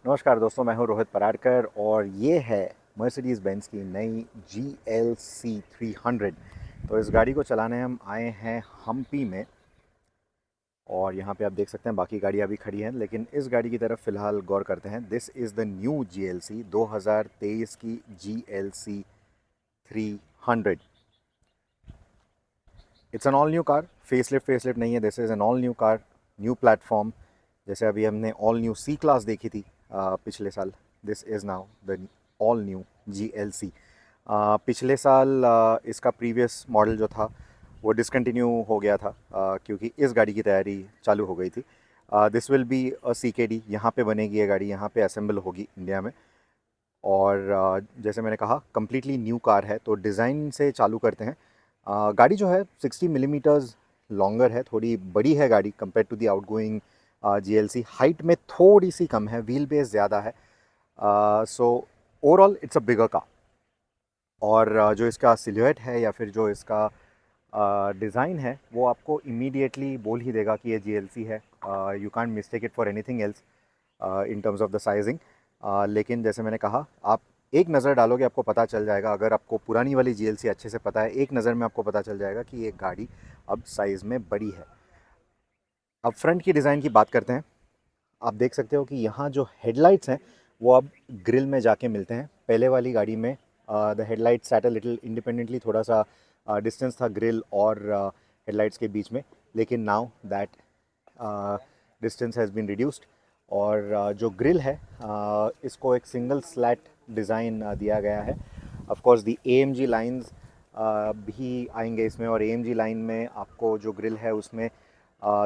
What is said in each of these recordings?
नमस्कार दोस्तों, मैं हूं रोहित पराड़कर और ये है मर्सिडीज़ बेंज की नई GLC 300। तो इस गाड़ी को चलाने हम आए हैं हम्पी में। और यहाँ पे आप देख सकते हैं बाकी गाड़ियाँ भी खड़ी हैं, लेकिन इस गाड़ी की तरफ फ़िलहाल गौर करते हैं। This is the new GLC 2023 की GLC 300। It's an all new car, facelift नहीं है। This is an all new car, new platform. जैसे अभी हमने ऑल न्यू सी क्लास देखी थी पिछले साल, this is now the all new GLC। पिछले साल इसका प्रीवियस मॉडल जो था वो डिसकंटिन्यू हो गया था, क्योंकि इस गाड़ी की तैयारी चालू हो गई थी। This will be a CKD, यहाँ पे बनेगी ये गाड़ी, यहाँ पे असेंबल होगी इंडिया में। और जैसे मैंने कहा कम्प्लीटली न्यू कार है, तो डिज़ाइन से चालू करते हैं। गाड़ी जो है 60 मिलीमीटर्स लॉन्गर है, थोड़ी बड़ी है गाड़ी compare to the outgoing GLC। Height में थोड़ी सी कम है, व्हील बेस ज़्यादा है। So overall it's a bigger car. और जो इसका सिलुएट है या फिर जो इसका डिज़ाइन है वो आपको इमीडिएटली बोल ही देगा कि ये GLC है। You can't mistake it for anything else in terms of the sizing. लेकिन जैसे मैंने कहा, आप एक नज़र डालोगे आपको पता चल जाएगा। अगर आपको पुरानी वाली GLC अच्छे से पता है, एक नज़र में आपको पता चल जाएगा कि ये गाड़ी अब साइज़ में बड़ी है। अब फ्रंट की डिज़ाइन की बात करते हैं। आप देख सकते हो कि यहाँ जो हेडलाइट्स हैं वो अब ग्रिल में जाके मिलते हैं। पहले वाली गाड़ी में the headlight sat a little independently, थोड़ा सा डिस्टेंस था ग्रिल और हेडलाइट्स के बीच में। लेकिन now that distance has been reduced. और जो ग्रिल है इसको एक सिंगल स्लैट डिज़ाइन दिया गया है। Of course the AMG lines भी आएंगे इसमें, और AMG लाइन में आपको जो ग्रिल है उसमें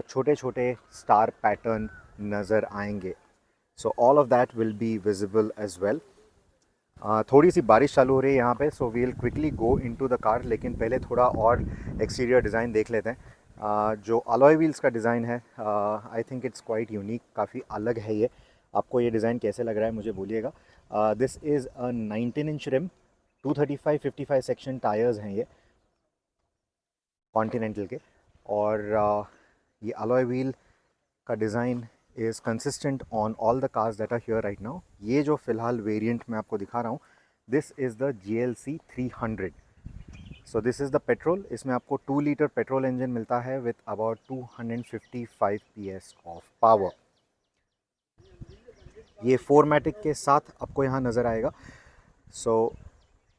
छोटे छोटे स्टार पैटर्न नज़र आएंगे। So all of that will be visible as well. थोड़ी सी बारिश चालू हो रही है यहाँ पे, so we'll quickly go into the car. लेकिन पहले थोड़ा और एक्सटीरियर डिज़ाइन देख लेते हैं। जो अलॉय व्हील्स का डिज़ाइन है, I think it's quite unique, काफ़ी अलग है ये। आपको ये डिज़ाइन कैसे लग रहा है मुझे बोलिएगा। This is a 19 inch rim, 235/55 section tyres हैं ये कॉन्टिनेंटल के। और ये अलॉय व्हील का design is consistent on all the cars that are here right now. ये जो फ़िलहाल वेरिएंट मैं आपको दिखा रहा हूँ, this is the GLC 300। So this is the petrol. इसमें आपको 2 लीटर पेट्रोल इंजन मिलता है with about 255 PS of power. ये 4मैटिक के साथ आपको यहाँ नज़र आएगा। सो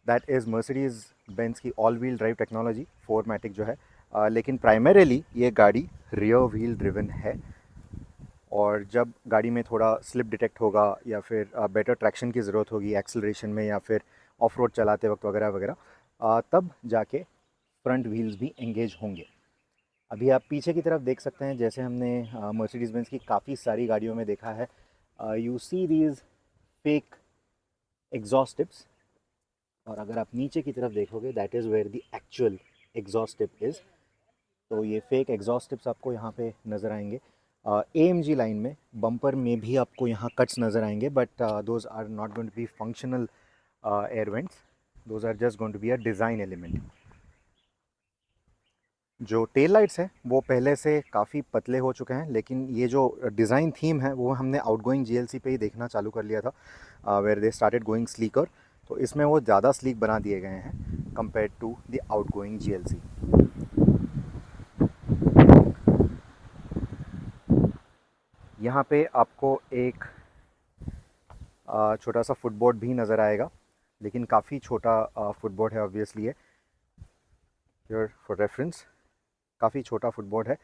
दैट इज़ मर्सिडीज़ बेंज की ऑल व्हील ड्राइव टेक्नोलॉजी, 4मैटिक जो है। लेकिन प्राइमरीली ये गाड़ी रियर व्हील ड्रिवन है। और जब गाड़ी में थोड़ा स्लिप डिटेक्ट होगा या फिर बेटर ट्रैक्शन की ज़रूरत होगी एक्सेलरेशन में या फिर ऑफ रोड चलाते वक्त वगैरह वगैरह, तब जाके फ्रंट व्हील्स भी एंगेज होंगे। अभी आप पीछे की तरफ देख सकते हैं, जैसे हमने मर्सिडीज़ बेंज की काफ़ी सारी गाड़ियों में देखा है, you see these fake exhaust tips. और अगर आप नीचे की तरफ देखोगे, that is where the actual exhaust tip is. तो ये फेक एग्जॉस्ट टिप्स आपको यहाँ पे नज़र आएंगे। AMG लाइन में बम्पर में भी आपको यहाँ कट्स नज़र आएंगे, but those are not going to be functional air vents, those are just going to be a design element. जो टेल लाइट्स हैं वो पहले से काफ़ी पतले हो चुके हैं, लेकिन ये जो डिज़ाइन थीम है वो हमने आउटगोइंग GLC पे ही देखना चालू कर लिया था, where they started going sleeker. तो इसमें वो ज़्यादा स्लीक बना दिए गए हैं compare to the outgoing GLC। यहाँ पे आपको एक छोटा सा फुटबोर्ड भी नज़र आएगा, लेकिन काफ़ी छोटा फुटबोर्ड है ऑब्वियसली है, हियर फॉर रेफरेंस। काफ़ी छोटा फुटबोर्ड है।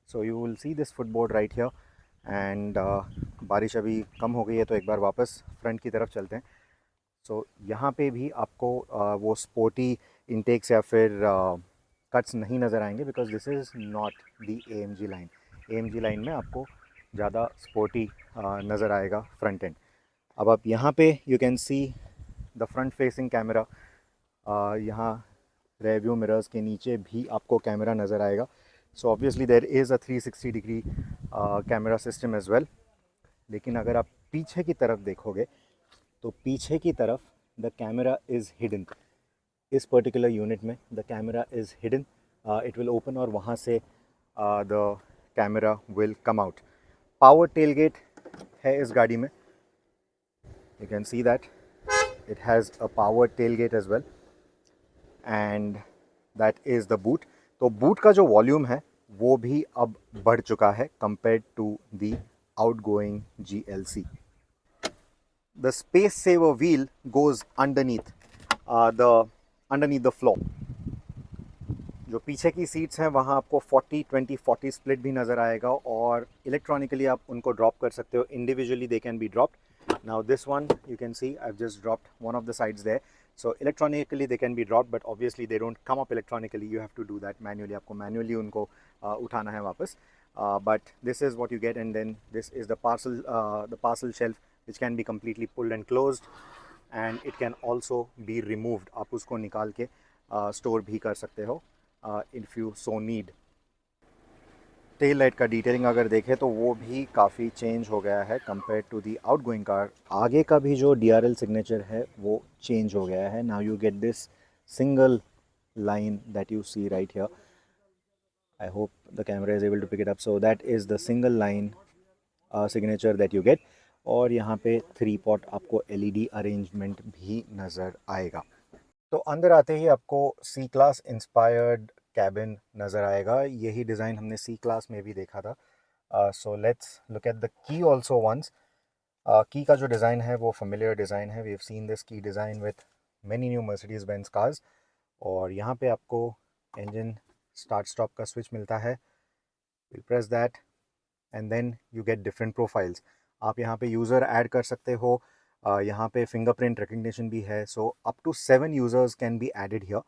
So you will see this footboard right here. And बारिश अभी कम हो गई है, तो एक बार वापस फ्रंट की तरफ चलते हैं। सो यहाँ पे भी आपको वो स्पोर्टी इंटेक्स या फिर कट्स नहीं नज़र आएंगे, because this is not the AMG line. AMG line में आपको ज़्यादा स्पोर्टी नज़र आएगा फ्रंट एंड। अब आप यहाँ पे you can see the front facing camera. यहाँ रेव्यू मिरर्स के नीचे भी आपको कैमरा नज़र आएगा। So obviously there is a 360 degree camera system as well. लेकिन अगर आप पीछे की तरफ देखोगे, तो पीछे की तरफ द कैमरा इज़ हिडन। इस पर्टिकुलर यूनिट में the camera is hidden. It will open और वहाँ से the camera will come out. Power tailgate है इस गाड़ी में। You can see that it has a power tailgate as well, and that is the boot. तो boot का जो वॉल्यूम है वो भी अब बढ़ चुका है compared to the outgoing GLC. The space saver wheel goes underneath the floor. जो पीछे की सीट्स हैं वहाँ आपको 40-20-40 स्प्लिट भी नज़र आएगा, और इलेक्ट्रॉनिकली आप उनको ड्रॉप कर सकते हो. Individually they can be dropped. Now this one you can see I have just dropped one of the sides there. So electronically they can be dropped, but obviously they don't come up electronically. You have to do that manually. आपको manually उनको उठाना है वापस. But this is what you get, and then this is the parcel shelf which can be completely pulled and closed, and it can also be removed. आप उसको निकाल के store भी कर सकते हो if you so need. Tail light का detailing अगर देखें तो वो भी काफ़ी चेंज हो गया है compare to the outgoing car. आगे का भी जो DRL सिग्नेचर है वो चेंज हो गया है. Now you get this single line that you see right here. I hope the camera is able to pick it up. So that is the single line signature that you get. और यहाँ पे 3 pot आपको LED arrangement भी नज़र आएगा. तो अंदर आते ही आपको सी क्लास इंस्पायर्ड कैबिन नज़र आएगा. यही डिज़ाइन हमने सी क्लास में भी देखा था. So let's look at the key also once. Key का जो डिज़ाइन है वो फेमिलियर डिज़ाइन है. We have seen this key design with many new Mercedes Benz cars. और यहाँ पे आपको इंजन स्टार्ट स्टॉप का स्विच मिलता है. Will press that and then you get different profiles. आप यहाँ पे यूज़र ऐड कर सकते हो. यहाँ पे फिंगरप्रिंट रिकग्निशन भी है. So up to 7 users can be added here.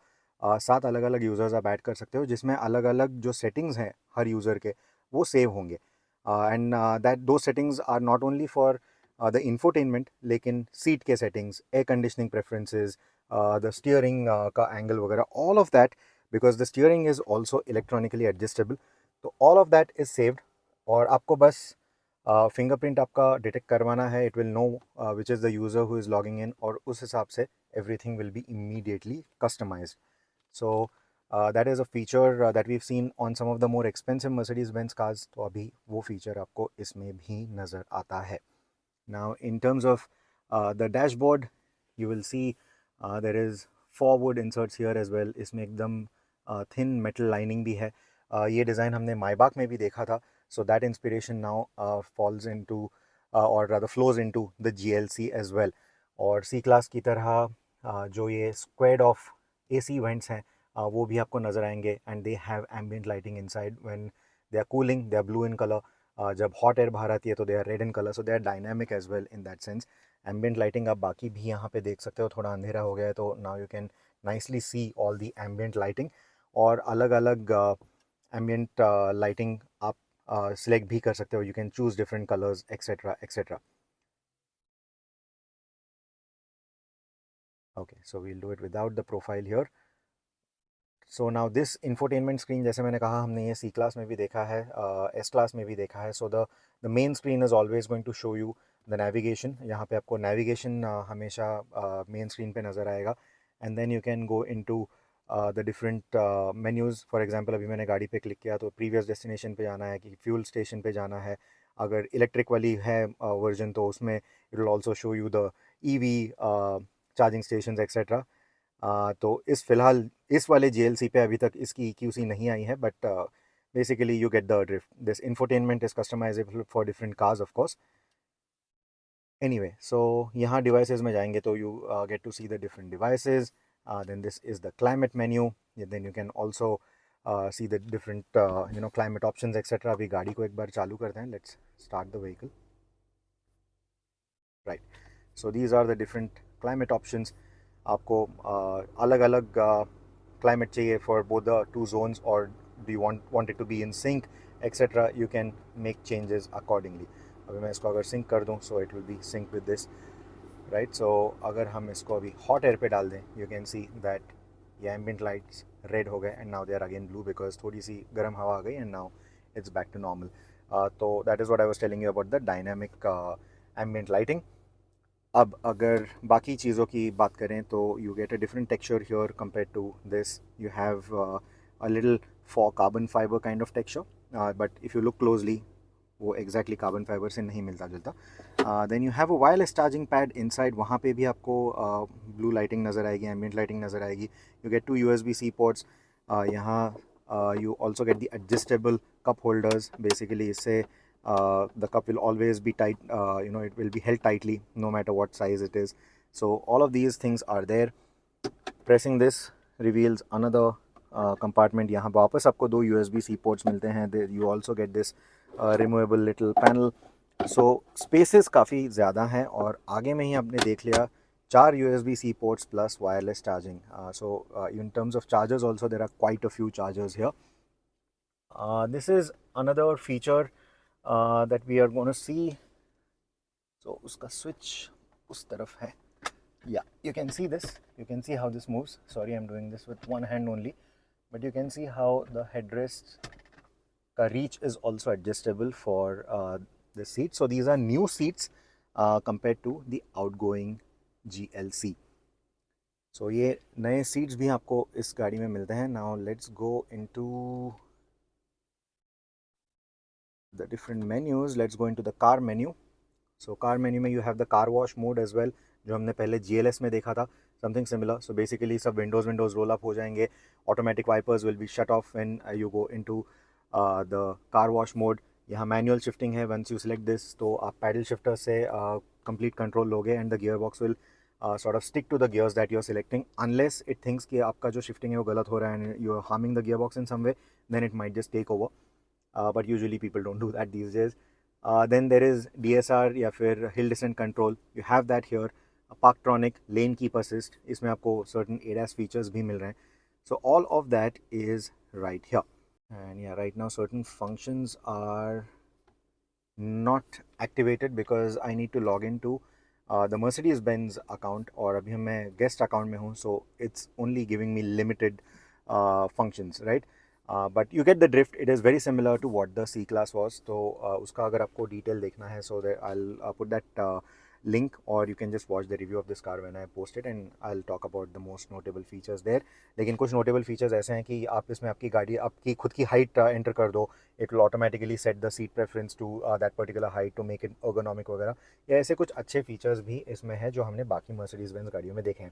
7 अलग अलग यूज़र्स आप ऐड कर सकते हो, जिसमें अलग अलग जो सेटिंग्स हैं हर यूज़र के वो सेव होंगे. एंड दैट दो settings are not only for the infotainment, लेकिन सीट के settings, air conditioning preferences, the steering का एंगल वगैरह, all of that, because the steering is also electronically adjustable. तो all of that is saved. और आपको बस fingerprint आपका detect करवाना है. It will know which is the user who is logging in, और उस हिसाब से everything will be immediately customised. So that is a feature that we've seen on some of the more expensive Mercedes Benz cars. तो अभी वो feature आपको इसमें भी नज़र आता है. Now in terms of the dashboard, you will see there is 4 wood inserts here as well. इसमें एकदम thin metal lining भी है. ये डिज़ाइन हमने माइबाक में भी देखा था. So that inspiration now falls into or rather flows into the GLC as well. और C class की तरह जो ये squared off AC vents हैं वो भी आपको नज़र आएंगे, and they have ambient lighting inside. When they are cooling, they are blue in color. जब हॉट एयर बाहर आती है तो they are red in colour. So they are dynamic as well in that sense. Ambient lighting आप बाकी भी यहाँ पे देख सकते हो. थोड़ा अंधेरा हो गया है तो now you can nicely see all the ambient lighting. और अलग अलग एम्बियंट लाइटिंग आप सिलेक्ट भी कर सकते हो. You can choose different colours etcetera etcetera. Okay, so we'll do it without the profile here. So now this infotainment screen, जैसे मैंने कहा, हमने ये सी क्लास में भी देखा है, एस क्लास में भी देखा है. So the main screen is always going to show you the navigation. यहाँ पे आपको नेविगेशन हमेशा मेन स्क्रीन पे नज़र आएगा. And then you can go into the different menus. For example अभी मैंने गाड़ी पे क्लिक किया तो प्रीवियस डेस्टिनेशन पे जाना है कि फ्यूल स्टेशन पे जाना है. अगर इलेक्ट्रिक वाली है वर्जन तो उसमें it will also show you the EV charging station etcetera. तो फ़िलहाल इस वाले GLC पे अभी तक इसकी EQC नहीं आई है, but basically you get the drift. This infotainment is customisable for different cars of course. Anyway, so यहाँ डिवाइसेस में जाएंगे तो you get to see the different devices. Then this is the climate menu. Then you can also see the different climate options etcetera. अभी गाड़ी को एक बार चालू करते हैं. Let's start the vehicle. Right, so these are the different climate options. आपको अलग अलग क्लाइमेट चाहिए for both the two zones, और do you want it to be in sync etcetera. You can make changes accordingly. अभी मैं इसको अगर sync कर दूं so it will be sync with this. Right, so अगर हम इसको अभी हॉट एयर पे डाल दें, यू कैन सी दैट ये एम्बियंट लाइट्स रेड हो गए and now they are again blue, because थोड़ी सी गर्म हवा आ गई and now it's back to normal. तो that is what I was telling you about the dynamic ambient lighting. अब अगर बाकी चीज़ों की बात करें तो you get a different texture here compare to this. You have a little for carbon fibre kind of texture, but if you look closely वो exactly carbon fibre से नहीं मिलता जुलता। Then you have a wireless charging pad inside, वहाँ पे भी आपको blue lighting नज़र आएगी, एम्बिएंट लाइटिंग नज़र आएगी। You get 2 USB-C ports. यहाँ you also get the adjustable cup holders. Basically इससे the cup will always be tight, it will be held tightly no matter what size it is. So all of these things are there. Pressing this reveals another compartment. यहाँ वापस आपको 2 USB-C ports मिलते हैं. You also get this removable little panel. So spaces काफ़ी ज़्यादा हैं और आगे में ही आपने देख लिया 4 USB-C ports plus wireless charging. So in terms of chargers also there are quite a few chargers here. This is another feature that we are going to see. So उसका switch उस तरफ है. Yeah, you can see this. You can see how this moves. Sorry, I'm doing this with one hand only, but you can see how the headrest reach is also adjustable for the seat. So these are new seats compared to the outgoing GLC. So ये नए seats भी आपको इस गाड़ी में मिलते हैं. Now let's go into the different menus. Let's go into the car menu. So car menu में you have the car wash mode as well, जो हमने पहले GLS में देखा था, something similar. So basically सब windows roll up हो जाएंगे. Automatic wipers will be shut off when you go into the car wash mode. यहाँ manual shifting है. Once you select this तो आप paddle shifter से complete control लोगे and the gearbox will sort of stick to the gears that you're selecting unless it thinks कि आपका जो shifting है वो गलत हो रहा है and you're harming the gearbox in some way, then it might just take over. But usually people don't do that these days. Then there is DSR या फिर hill descent control. You have that here. Parktronic, lane keep assist. इसमें आपको certain ADAS features भी मिल रहे हैं. So all of that is right here. And yeah, right now certain functions are not activated because I need to log into the Mercedes-Benz account और अभी मैं guest account में हूँ, so it's only giving me limited functions, right? But you get the drift. It is very similar to what the C-Class was. तो उसका अगर आपको detail देखना है, so that I'll put that link, or you can just watch the review of this car when I post it and I'll talk about the most notable features there. लेकिन कुछ notable features ऐसे हैं कि आप इसमें आपकी गाड़ी आपकी खुद की height enter कर दो, it will automatically set the seat preference to that particular height to make it ergonomic वगैरह. या ऐसे कुछ अच्छे features भी इसमें हैं जो हमने बाकी Mercedes-Benz गाड़ियों में देखे हैं.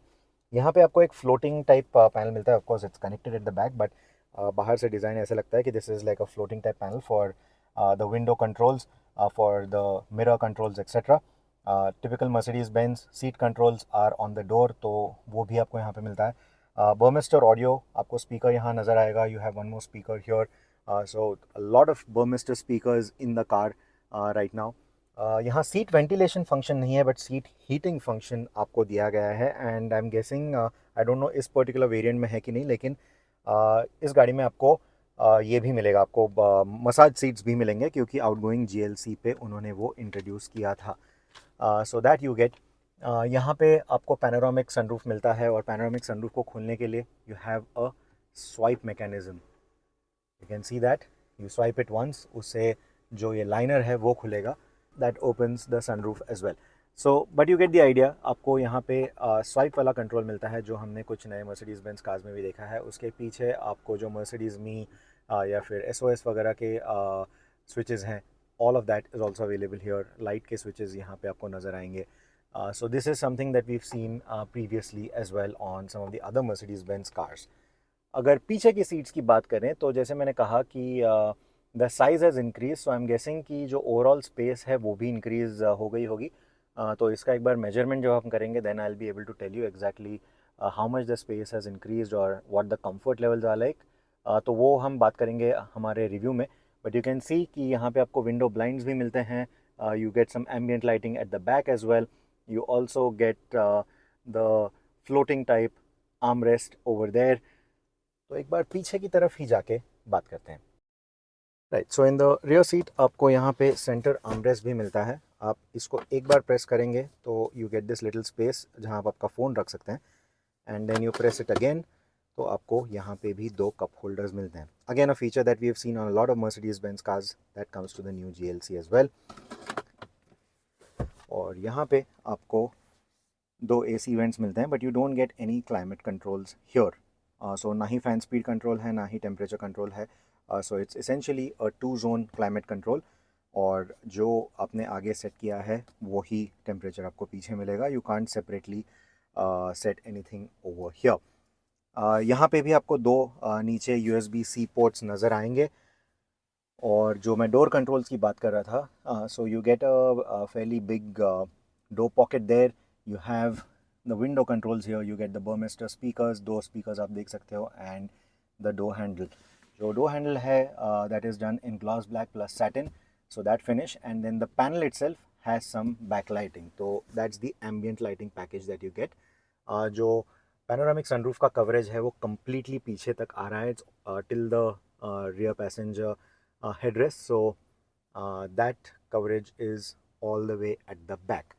यहाँ पे आपको एक floating type पैनल मिलता है. Of course it's connected at the back, but बाहर से डिज़ाइन ऐसा लगता है कि this is like a floating type panel for the window controls, for the mirror controls etcetera. Typical Mercedes Benz seat controls are on the door, तो वो भी आपको यहाँ पे मिलता है. बर्मिस्टर ऑडियो, आपको स्पीकर यहाँ नज़र आएगा. You have one more speaker here. So lot of Burmester speakers in the car right now. यहाँ सीट वेंटिलेशन फंक्शन नहीं है बट सीट हीटिंग फंक्शन आपको दिया गया है. And I am guessing, I don't know इस पर्टिकुलर वेरिएंट में है कि नहीं, लेकिन इस गाड़ी में आपको ये भी मिलेगा, आपको मसाज सीट्स भी मिलेंगे क्योंकि आउटगोइंग GLC पे उन्होंने वो इंट्रोड्यूस किया था. So that you get. यहाँ पे आपको पैनोरामिक सनरूफ मिलता है और पैनोरामिक सनरूफ को खोलने के लिए you have a swipe mechanism. You can see that. You swipe it once, उससे जो ये लाइनर है वो खुलेगा. That opens the sunroof as well. So but you get the idea. आपको यहाँ पे स्वाइप वाला कंट्रोल मिलता है जो हमने कुछ नए मर्सिडीज़ बेंज कार्स में भी देखा है. उसके पीछे आपको जो मर्सिडीज़ मी या फिर SOS वगैरह के स्विचेस हैं, all of that is also available here. Light के स्विचेस यहाँ पे आपको नज़र आएंगे. So this is something that we've seen previously as well on some of the other Mercedes Benz cars. अगर पीछे की सीट्स की बात करें तो जैसे मैंने कहा कि the size has increase, so I am guessing कि जो ओवरऑल स्पेस है वो भी इंक्रीज़ हो गई होगी. तो इसका एक बार मेजरमेंट जब हम करेंगे then I will be able to tell you exactly how much the space has increase और what the comfort levels are like. तो वो हम बात करेंगे हमारे रिव्यू में. बट यू कैन सी कि यहाँ पे आपको विंडो ब्लाइंड्स भी मिलते हैं. You get some ambient lighting at the back as well. You also get the floating type armrest over there. तो एक बार पीछे की तरफ ही जाके बात करते हैं. Right, so in the rear seat आपको यहाँ पे सेंटर आर्मरेस्ट भी मिलता है. आप इसको एक बार प्रेस करेंगे तो you get this little space जहाँ आप आपका फ़ोन रख सकते हैं. And then you press it again तो आपको यहाँ पे भी 2 कप होल्डर्स मिलते हैं. Again a feature that we have seen on a lot of Mercedes Benz cars that comes to the new GLC as well. और यहाँ पे आपको 2 AC वेंट्स मिलते हैं but you don't get any climate controls here. So ना ही fan speed control है ना ही टेम्परेचर कंट्रोल है. So it's essentially a 2-zone climate control. और जो आपने आगे सेट किया है वही टेम्परेचर आपको पीछे मिलेगा. You can't separately set anything over here. यहाँ पे भी आपको दो नीचे USB-C पोर्ट्स नज़र आएंगे. और जो मैं डोर कंट्रोल्स की बात कर रहा था, so you get a fairly big door pocket there. You have the window controls here. You get the Burmester speakers, दो स्पीकर्स आप देख सकते हो, एंड द डोर हैंडल. जो डोर हैंडल है that is done in gloss black plus satin, so that finish. And then the panel itself has some backlighting, so that's the ambient lighting package that you get. जो panoramic sunroof का coverage है वो completely पीछे तक आ रहा है. It's till the rear passenger headrest, so that coverage is all the way at the back.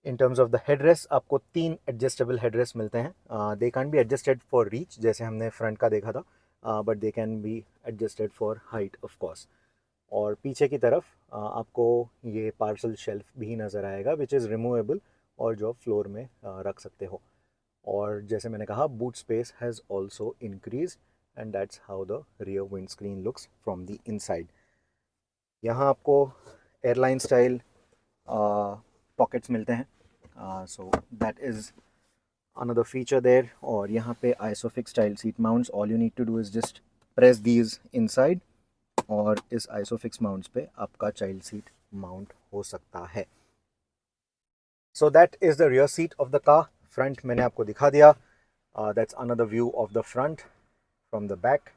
In terms of the headrest, आपको 3 adjustable headrests मिलते हैं. They can't be adjusted for reach जैसे हमने front का देखा था, but they can be adjusted for height of course. और पीछे की तरफ आपको ये पार्सल शेल्फ भी नज़र आएगा विच इज़ रिमूवेबल, और जो फ्लोर में रख सकते हो. और जैसे मैंने कहा, boot space has also increase, and that's how the rear wind screen looks from the inside. यहाँ आपको एयरलाइन स्टाइल पॉकेट्स मिलते हैं, सो that is another feature there. और यहाँ पे isofix style seat mounts. all you need to do is just press these inside, और इस isofix mounts पे आपका चाइल्ड सीट माउंट हो सकता है. सो that is the rear seat of the car. Front मैंने आपको दिखा दिया. That's another view of the front from the back.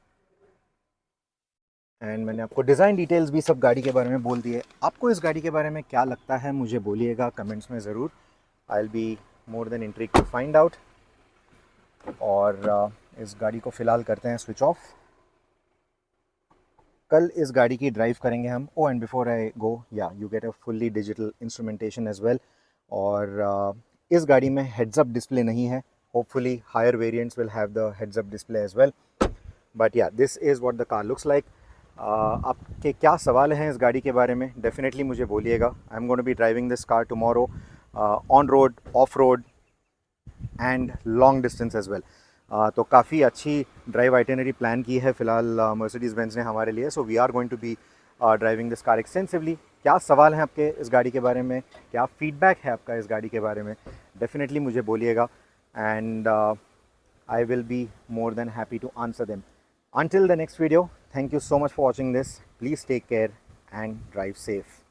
And मैंने आपको डिज़ाइन डिटेल्स भी सब गाड़ी के बारे में बोल दिए. आपको इस गाड़ी के बारे में क्या लगता है मुझे बोलिएगा कमेंट्स में ज़रूर. I will be more than intrigued to find out. और इस गाड़ी को फ़िलहाल करते हैं स्विच ऑफ. कल इस गाड़ी की ड्राइव करेंगे हम. ओ and before I go, yeah you get a fully digital instrumentation as well. और इस गाड़ी में हेड्स अप डिस्प्ले नहीं है. Hopefully higher variants will have the heads up display as well. But yeah, this is what the car looks like. आपके क्या सवाल हैं इस गाड़ी के बारे में डेफिनेटली मुझे बोलिएगा. I am going to be driving this car tomorrow on road, off road and long distance as well. तो काफ़ी अच्छी ड्राइव आइटिनरी प्लान की है फ़िलहाल मर्सिडीज़ बेंज ने हमारे लिए. So we are going to be driving this car extensively. क्या सवाल हैं आपके इस गाड़ी के बारे में, क्या फीडबैक है आपका इस गाड़ी के बारे में, डेफिनेटली मुझे बोलिएगा. And I will be more than happy to answer them. Until the next video, thank you so much for watching this. Please take care and drive safe.